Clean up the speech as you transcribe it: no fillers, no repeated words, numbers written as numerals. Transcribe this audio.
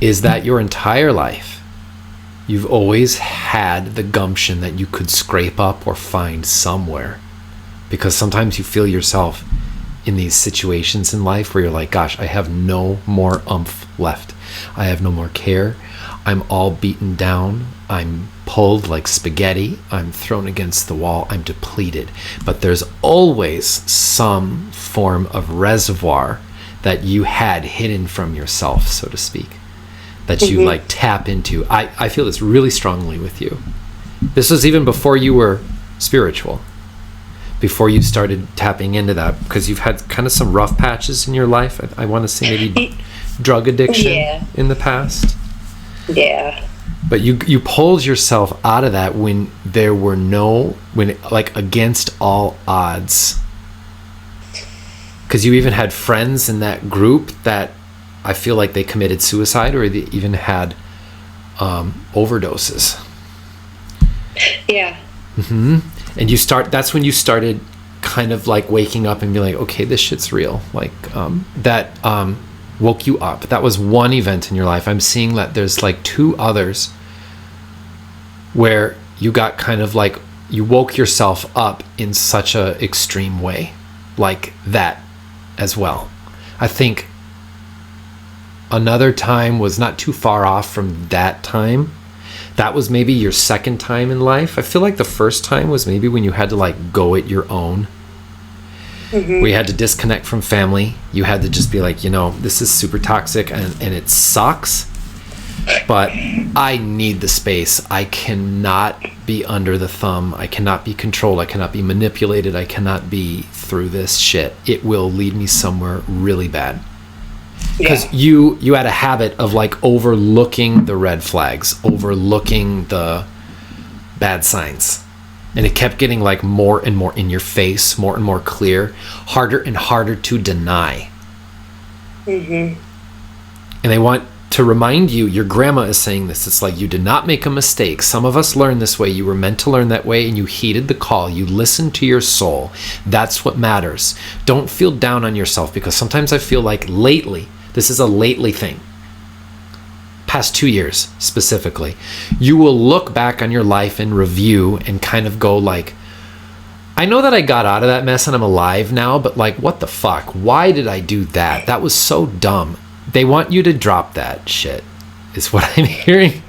is that your entire life, you've always had the gumption that you could scrape up or find somewhere. Because sometimes you feel yourself in these situations in life where you're like, gosh, I have no more oomph left. I have no more care. I'm all beaten down. I'm pulled like spaghetti. I'm thrown against the wall. I'm depleted. But there's always some form of reservoir that you had hidden from yourself, so to speak, that you like tap into. I feel this really strongly with you. This was even before you were spiritual, before you started tapping into that, because you've had kind of some rough patches in your life. I want to say maybe drug addiction in the past. Yeah. But you pulled yourself out of that when there were like against all odds. Because you even had friends in that group that I feel like they committed suicide, or they even had overdoses. Yeah. And that's when you started kind of like waking up and be like, okay, this shit's real. Like that woke you up. That was one event in your life. I'm seeing that there's like two others where you got kind of like, you woke yourself up in such a extreme way, like that as well. I think another time was not too far off from that time. That was maybe your second time in life. I feel like the first time was maybe when you had to like go it your own. We had to disconnect from family. You had to just be like, this is super toxic and it sucks, but I need the space. I cannot be under the thumb. I cannot be controlled. I cannot be manipulated. I cannot be through this shit. It will lead me somewhere really bad. Because you had a habit of like overlooking the red flags, overlooking the bad signs. And it kept getting like more and more in your face, more and more clear, harder and harder to deny. And they want to remind you, your grandma is saying this, it's like, you did not make a mistake. Some of us learn this way. You were meant to learn that way, and you heeded the call. You listened to your soul. That's what matters. Don't feel down on yourself, because sometimes I feel like lately, this is a lately thing, past 2 years specifically, you will look back on your life and review and kind of go like, I know that I got out of that mess and I'm alive now, but like, what the fuck? Why did I do that? That was so dumb. They want you to drop that shit, is what I'm hearing.